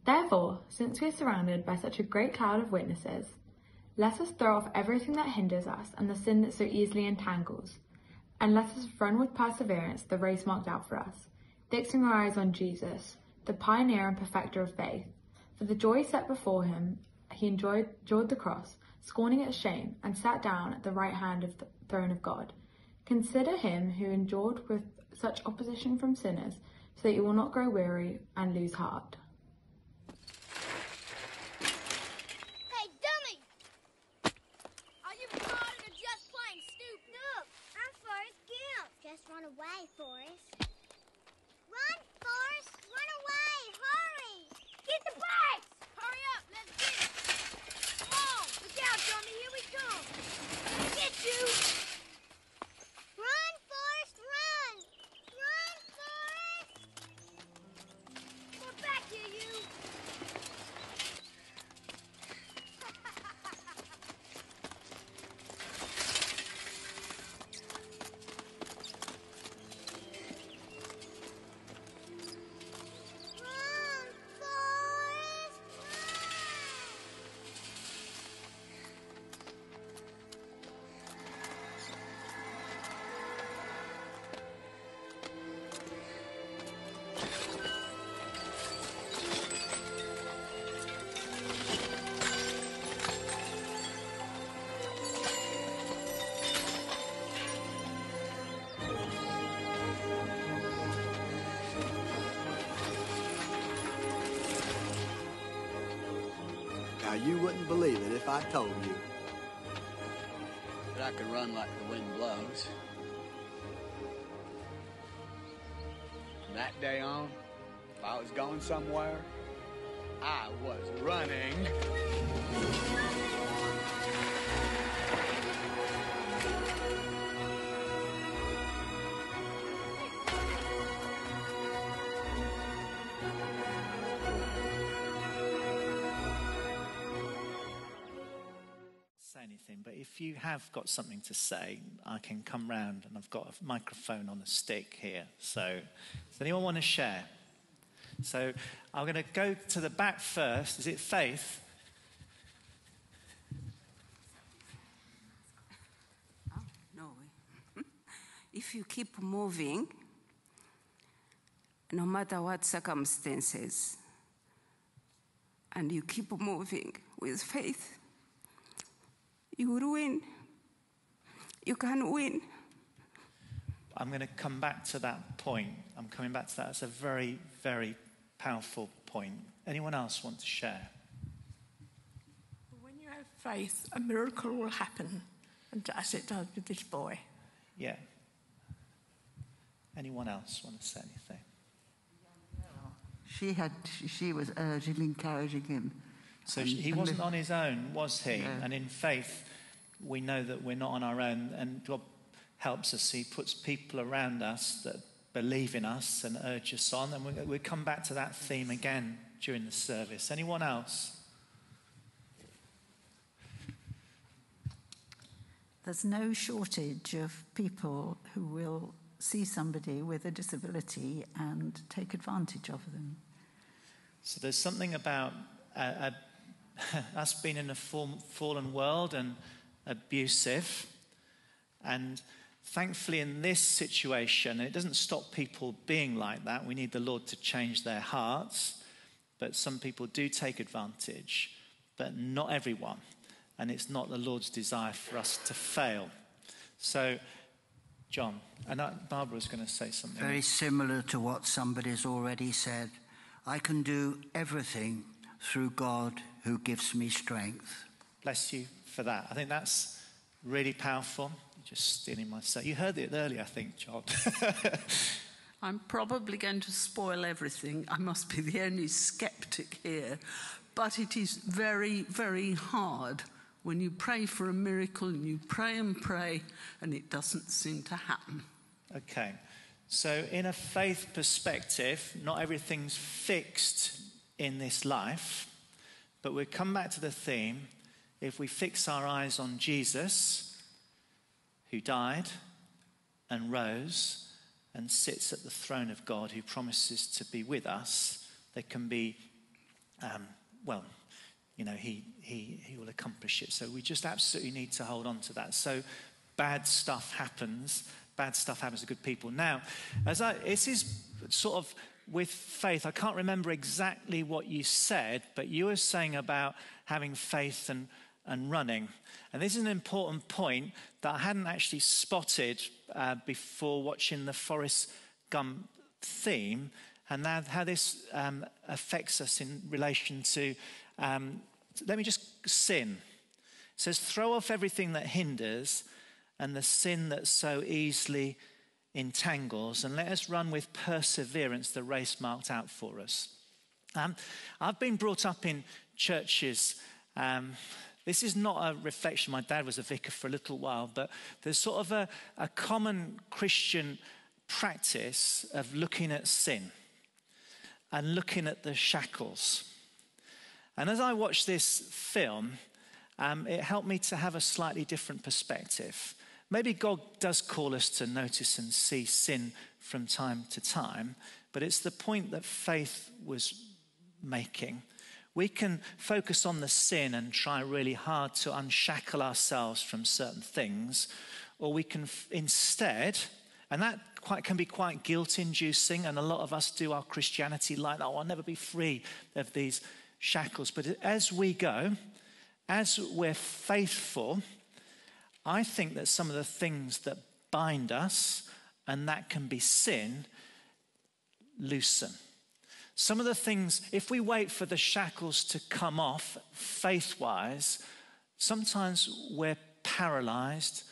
Therefore, since we are surrounded by such a great cloud of witnesses, let us throw off everything that hinders us and the sin that so easily entangles, and let us run with perseverance the race marked out for us, fixing our eyes on Jesus, the pioneer and perfecter of faith. For the joy set before him, he endured the cross, scorning its shame, and sat down at the right hand of the throne of God. Consider him who endured with such opposition from sinners, so that you will not grow weary and lose heart. Hey, dummy! Are you retarded or just plain stupid? Look, I'm Forrest Gump. Just run away, Forrest. Run, Forrest! Run away! Hurry! Get the bags! Hurry up! Let's get it! Come on! Look out, dummy! Here we come! Get you! Run, Forrest! Run! Run, Forrest! We're back here, you! Run, Forrest! Now, you wouldn't believe it if I told you. But I can run like the wind blows. From that day on, if I was going somewhere, I was running. Say anything, but if you have got something to say, I can come round, and I've got a microphone on a stick here. So, does anyone want to share? So, I'm going to go to the back first. Is it Faith? Oh, no. If you keep moving, no matter what circumstances, and you keep moving with faith, you will win. You can win. I'm going to come back to that point. I'm coming back to that. It's a very, very powerful point. Anyone else want to share? When you have faith, a miracle will happen, and as it does with this boy. Yeah. Anyone else want to say anything? She was urging, encouraging him. So he wasn't on his own, was he? No. And in faith, we know that we're not on our own, and God helps us. He puts people around us that believe in us and urge us on, and we'll come back to that theme again during the service. Anyone else? There's no shortage of people who will see somebody with a disability and take advantage of them. So there's something about us being in a fallen world and abusive, and thankfully in this situation, it doesn't stop people being like that. We need the Lord to change their hearts, but some people do take advantage, but not everyone, and it's not the Lord's desire for us to fail. So, John, and Barbara's going to say something. Very similar to what somebody's already said. I can do everything through God who gives me strength. Bless you for that. I think that's really powerful. You're just stealing my set. You heard it earlier, I think, John. I'm probably going to spoil everything. I must be the only skeptic here. But it is very, very hard when you pray for a miracle and you pray and it doesn't seem to happen. Okay. So in a faith perspective, not everything's fixed in this life, but we come back to the theme. If we fix our eyes on Jesus, who died and rose and sits at the throne of God, who promises to be with us, there can be well, you know, he will accomplish it. So we just absolutely need to hold on to that. So bad stuff happens. Bad stuff happens to good people. Now, this is sort of with faith. I can't remember exactly what you said, but you were saying about having faith and running. And this is an important point that I hadn't actually spotted before watching the Forrest Gump theme, and how this affects us in relation to, let me just sin. It says, throw off everything that hinders and the sin that so easily entangles, and let us run with perseverance the race marked out for us. I've been brought up in churches. This is not a reflection. My dad was a vicar for a little while, but there's sort of a common Christian practice of looking at sin and looking at the shackles. And as I watched this film, it helped me to have a slightly different perspective. Maybe God does call us to notice and see sin from time to time, but it's the point that Faith was making. We can focus on the sin and try really hard to unshackle ourselves from certain things, or we can instead, and that can be quite guilt-inducing, and a lot of us do our Christianity like that. Oh, I'll never be free of these shackles. But as we go, as we're faithful, I think that some of the things that bind us, and that can be sin, loosen. Some of the things, if we wait for the shackles to come off faith-wise, sometimes we're paralyzed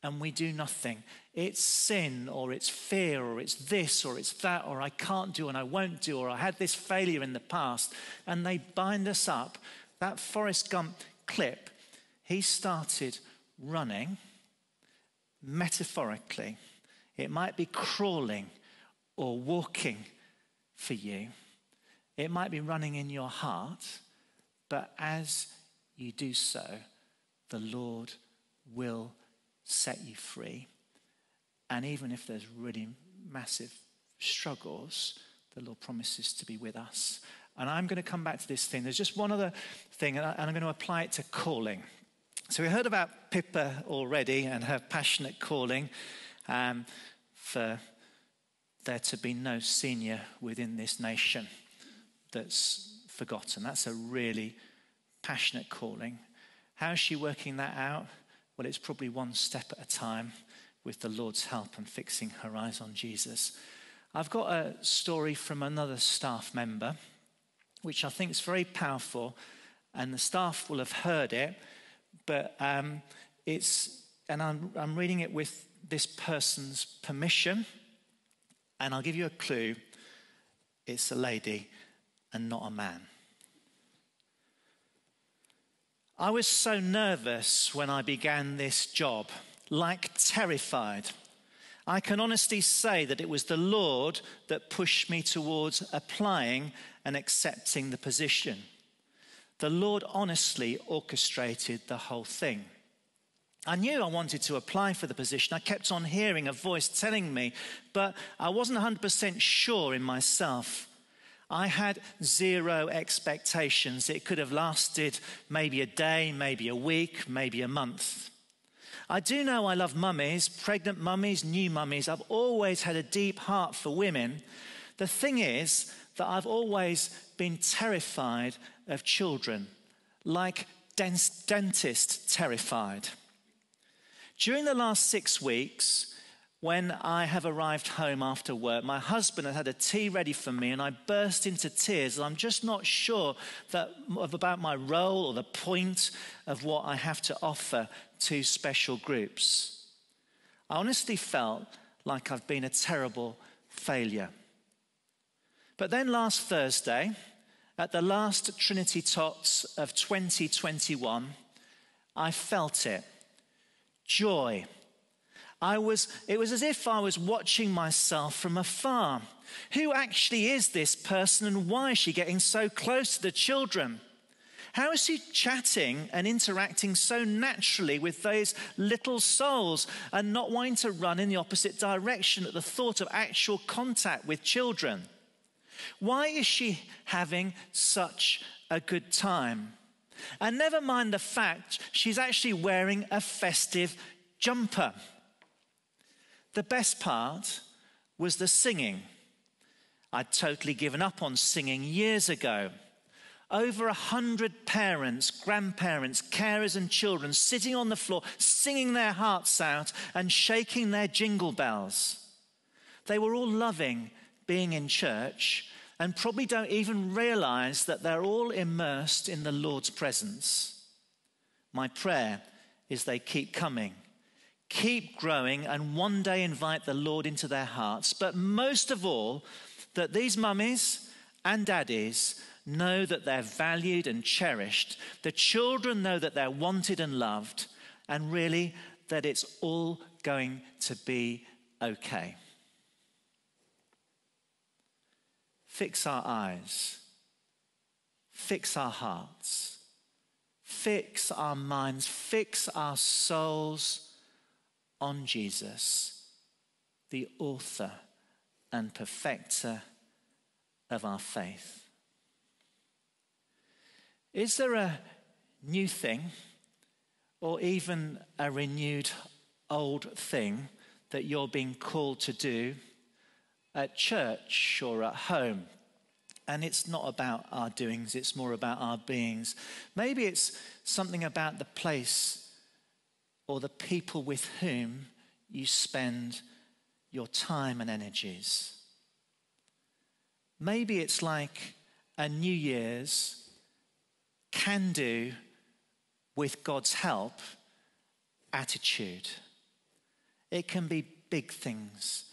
and we do nothing. It's sin, or it's fear, or it's this, or it's that, or I can't do and I won't do, or I had this failure in the past, and they bind us up. That Forrest Gump clip, he started running metaphorically. It might be crawling or walking for you. It might be running in your heart, but as you do so, the Lord will set you free. And even if there's really massive struggles, the Lord promises to be with us. And I'm going to come back to this thing. There's just one other thing, and I'm going to apply it to calling. So we heard about Pippa already and her passionate calling for there to be no senior within this nation that's forgotten. That's a really passionate calling. How is she working that out? Well, it's probably one step at a time with the Lord's help and fixing her eyes on Jesus. I've got a story from another staff member, which I think is very powerful, and the staff will have heard it, but I'm reading it with this person's permission, and I'll give you a clue. It's a lady and not a man. I was so nervous when I began this job, like terrified. I can honestly say that it was the Lord that pushed me towards applying and accepting the position. The Lord honestly orchestrated the whole thing. I knew I wanted to apply for the position. I kept on hearing a voice telling me, but I wasn't 100% sure in myself. I had zero expectations. It could have lasted maybe a day, maybe a week, maybe a month. I do know I love mummies, pregnant mummies, new mummies. I've always had a deep heart for women. The thing is that I've always been terrified of children, like dentist terrified. During the last 6 weeks, when I have arrived home after work, my husband had had a tea ready for me, and I burst into tears. I'm just not sure about my role or the point of what I have to offer to special groups. I honestly felt like I've been a terrible failure. But then last Thursday, at the last Trinity Tots of 2021, I felt it. Joy. It was as if I was watching myself from afar. Who actually is this person, and why is she getting so close to the children? How is she chatting and interacting so naturally with those little souls and not wanting to run in the opposite direction at the thought of actual contact with children? Why is she having such a good time? And never mind the fact she's actually wearing a festive jumper. The best part was the singing. I'd totally given up on singing years ago. Over 100 parents, grandparents, carers and children sitting on the floor, singing their hearts out and shaking their jingle bells. They were all loving being in church and probably don't even realize that they're all immersed in the Lord's presence. My prayer is they keep coming, keep growing, and one day invite the Lord into their hearts. But most of all, that these mummies and daddies know that they're valued and cherished. The children know that they're wanted and loved, and really that it's all going to be okay. Fix our eyes, fix our hearts, fix our minds, fix our souls on Jesus, the author and perfecter of our faith. Is there a new thing or even a renewed old thing that you're being called to do at church or at home? And it's not about our doings, it's more about our beings. Maybe it's something about the place or the people with whom you spend your time and energies. Maybe it's like a New Year's can do with God's help attitude. It can be big things.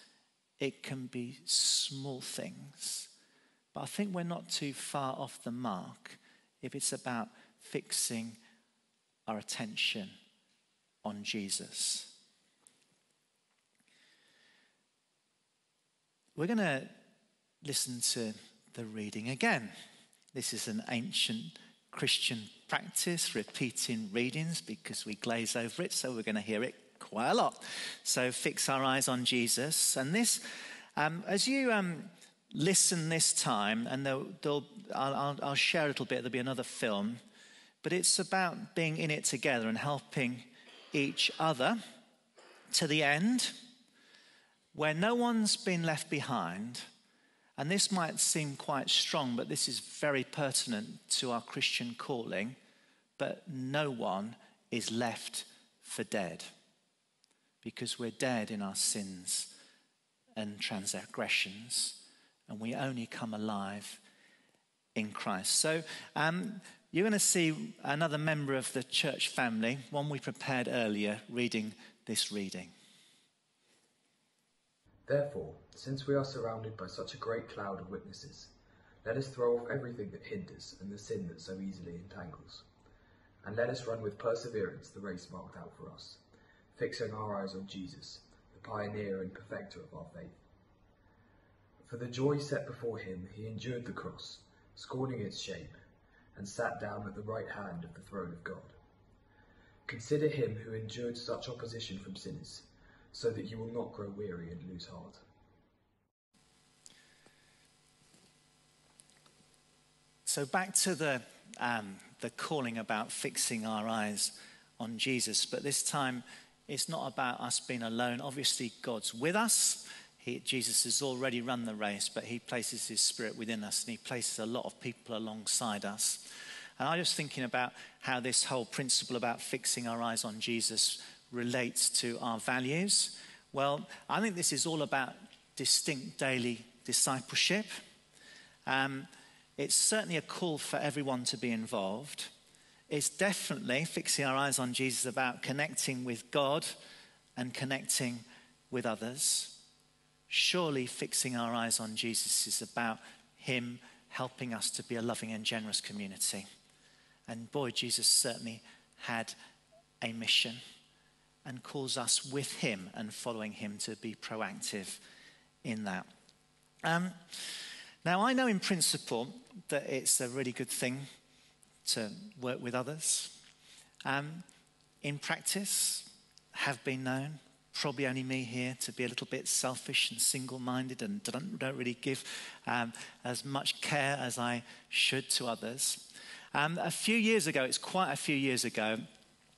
It can be small things. But I think we're not too far off the mark if it's about fixing our attention on Jesus. We're going to listen to the reading again. This is an ancient Christian practice, repeating readings because we glaze over it, so we're going to hear it quite a lot. So fix our eyes on Jesus. And this, as you listen this time, and I'll share a little bit, there'll be another film, but it's about being in it together and helping each other to the end, where no one's been left behind. And this might seem quite strong, but this is very pertinent to our Christian calling. But no one is left for dead, because we're dead in our sins and transgressions, and we only come alive in Christ. So you're going to see another member of the church family, one we prepared earlier, reading this reading. Therefore, since we are surrounded by such a great cloud of witnesses, let us throw off everything that hinders and the sin that so easily entangles. And let us run with perseverance the race marked out for us, fixing our eyes on Jesus, the pioneer and perfecter of our faith. For the joy set before him, he endured the cross, scorning its shame, and sat down at the right hand of the throne of God. Consider him who endured such opposition from sinners, so that you will not grow weary and lose heart. So back to the calling about fixing our eyes on Jesus, but this time it's not about us being alone. Obviously, God's with us. Jesus has already run the race, but he places his Spirit within us, and he places a lot of people alongside us. And I'm just thinking about how this whole principle about fixing our eyes on Jesus relates to our values. Well, I think this is all about distinct daily discipleship. It's certainly a call for everyone to be involved. It's definitely fixing our eyes on Jesus about connecting with God and connecting with others. Surely fixing our eyes on Jesus is about him helping us to be a loving and generous community. And boy, Jesus certainly had a mission and calls us with him and following him to be proactive in that. Now, I know in principle that it's a really good thing to work with others. In practice, have been known probably only me here, to be a little bit selfish and single-minded and don't really give as much care as I should to others. A few years ago, it's quite a few years ago,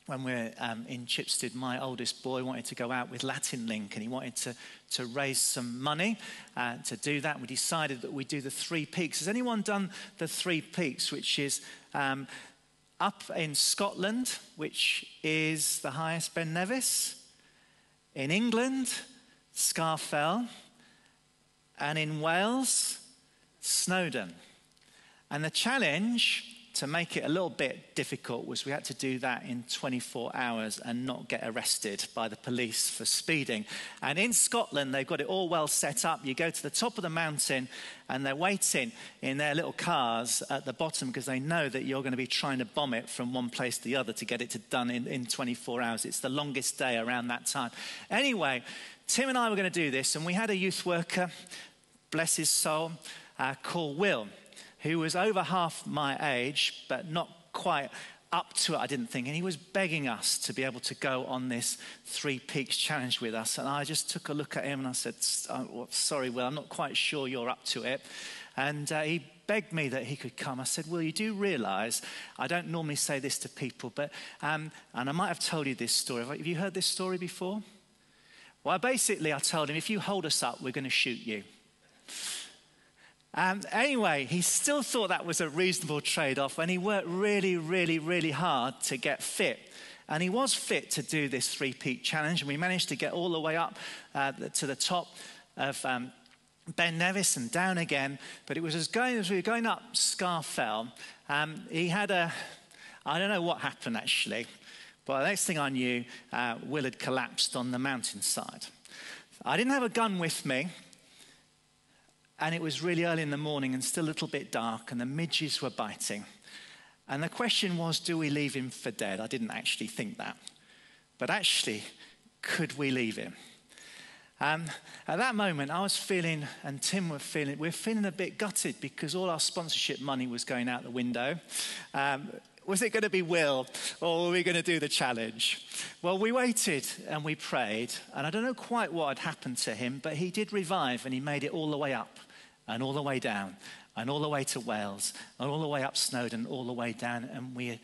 when we were in Chipstead, my oldest boy wanted to go out with Latin Link, and he wanted to raise some money to do that. We decided that we'd do the Three Peaks. Has anyone done the Three Peaks, which is up in Scotland, which is the highest, Ben Nevis? In England, Scafell, and in Wales, Snowdon. And the challenge, to make it a little bit difficult, was we had to do that in 24 hours and not get arrested by the police for speeding. And in Scotland, they've got it all well set up. You go to the top of the mountain and they're waiting in their little cars at the bottom because they know that you're going to be trying to bomb it from one place to the other to get it done in 24 hours. It's the longest day around that time. Anyway, Tim and I were going to do this, and we had a youth worker, bless his soul, called Will, who was over half my age, but not quite up to it, I didn't think. And he was begging us to be able to go on this Three Peaks challenge with us. And I just took a look at him and I said, sorry, Will, I'm not quite sure you're up to it. And he begged me that he could come. I said, Will, you do realise, I don't normally say this to people, but, and I might have told you this story. Have you heard this story before? Well, basically, I told him, if you hold us up, we're going to shoot you. Anyway, he still thought that was a reasonable trade-off, and he worked really, really, really hard to get fit. And he was fit to do this Three Peak challenge, and we managed to get all the way up to the top of Ben Nevis and down again. But it was as we were going up Scafell, he had I don't know what happened actually, but the next thing I knew, Will had collapsed on the mountainside. I didn't have a gun with me. And it was really early in the morning and still a little bit dark, and the midges were biting. And the question was, do we leave him for dead? I didn't actually think that. But actually, could we leave him? At that moment, I was feeling, and Tim were feeling a bit gutted because all our sponsorship money was going out the window. Was it going to be Will, or were we going to do the challenge? Well, we waited and we prayed, and I don't know quite what had happened to him, but he did revive and he made it all the way up and all the way down and all the way to Wales and all the way up Snowdon, all the way down, and we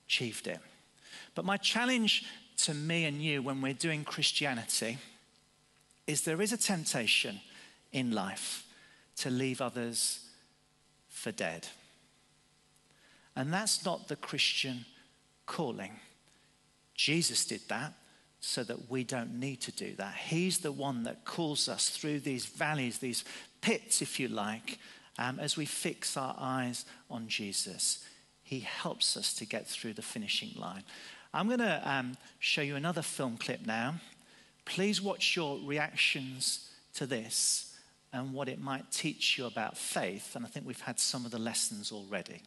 achieved it. But my challenge to me and you when we're doing Christianity is there is a temptation in life to leave others for dead. And that's not the Christian calling. Jesus did that so that we don't need to do that. He's the one that calls us through these valleys, these pits, if you like, as we fix our eyes on Jesus. He helps us to get through the finishing line. I'm going to show you another film clip now. Please watch your reactions to this and what it might teach you about faith. And I think we've had some of the lessons already.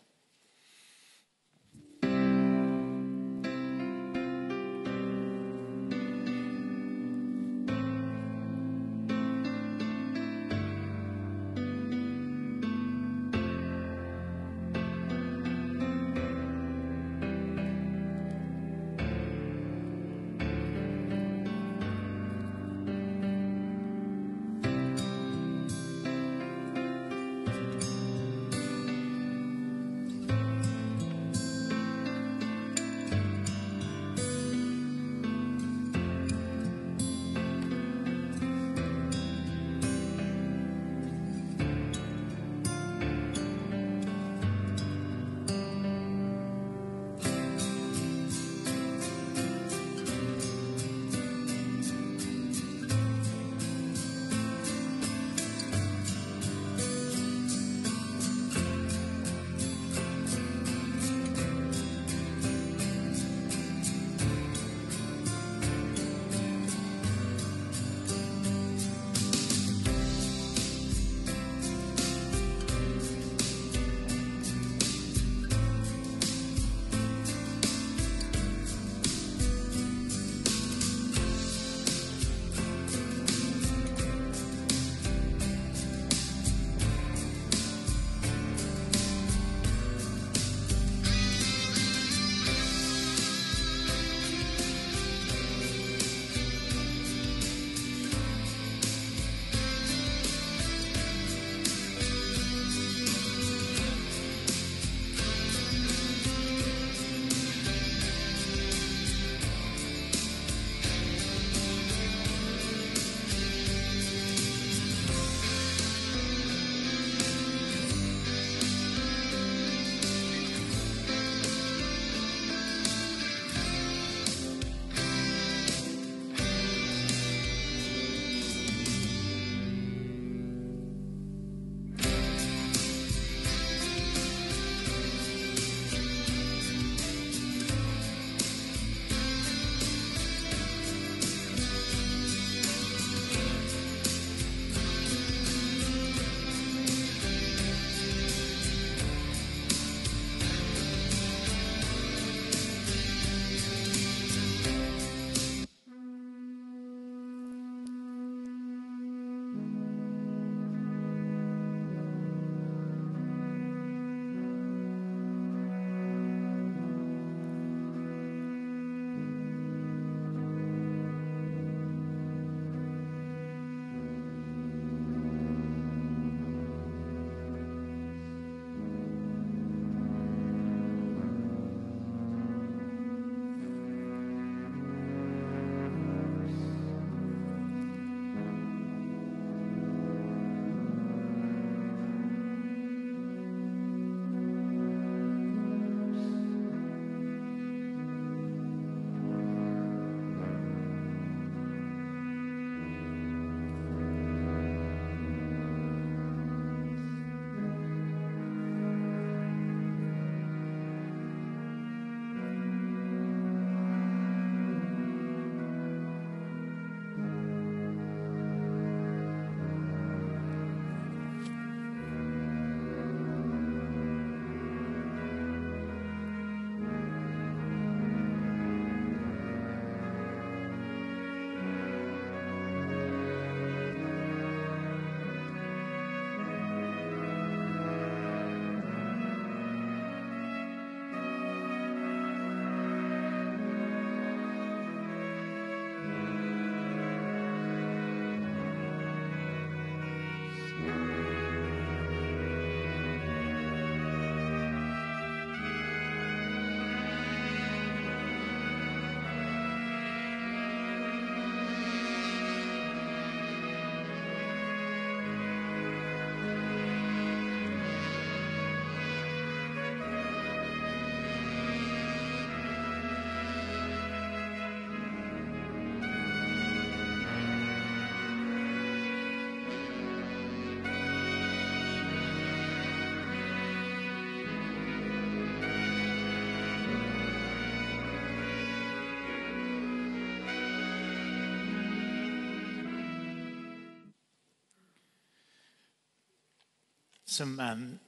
Some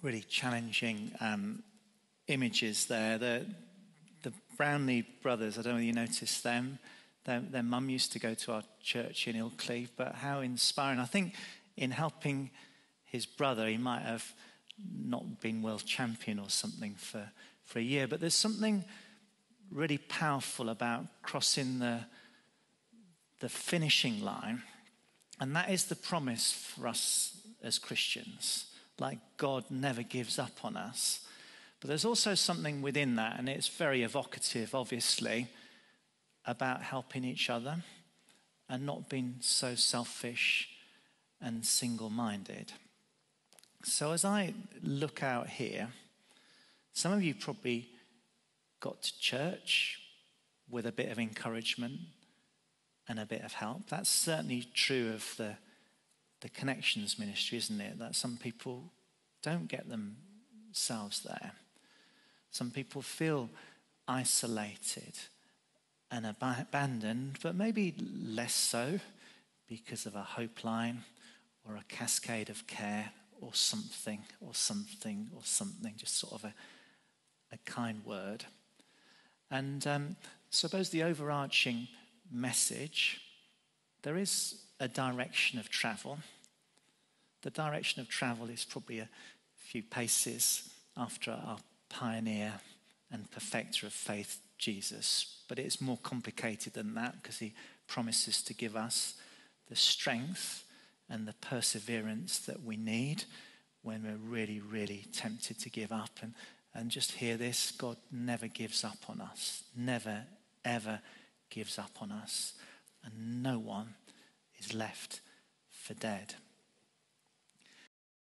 really challenging images there. The Brownlee brothers, I don't know whether you noticed them. Their mum used to go to our church in Ilkley, but how inspiring. I think in helping his brother, he might have not been world champion or something for a year, but there's something really powerful about crossing the finishing line, and that is the promise for us as Christians. Like, God never gives up on us. But there's also something within that, and it's very evocative, obviously, about helping each other and not being so selfish and single-minded. So as I look out here, some of you probably got to church with a bit of encouragement and a bit of help. That's certainly true of the Connections ministry, isn't it? That some people don't get themselves there. Some people feel isolated and abandoned, but maybe less so because of a hope line or a cascade of care or something, just sort of a kind word. And suppose the overarching message, there is a direction of travel. The direction of travel is probably a few paces after our pioneer and perfecter of faith, Jesus. But it's more complicated than that, because he promises to give us the strength and the perseverance that we need when we're really, really tempted to give up. And just hear this, God never gives up on us. Never, ever gives up on us. And no one is left for dead.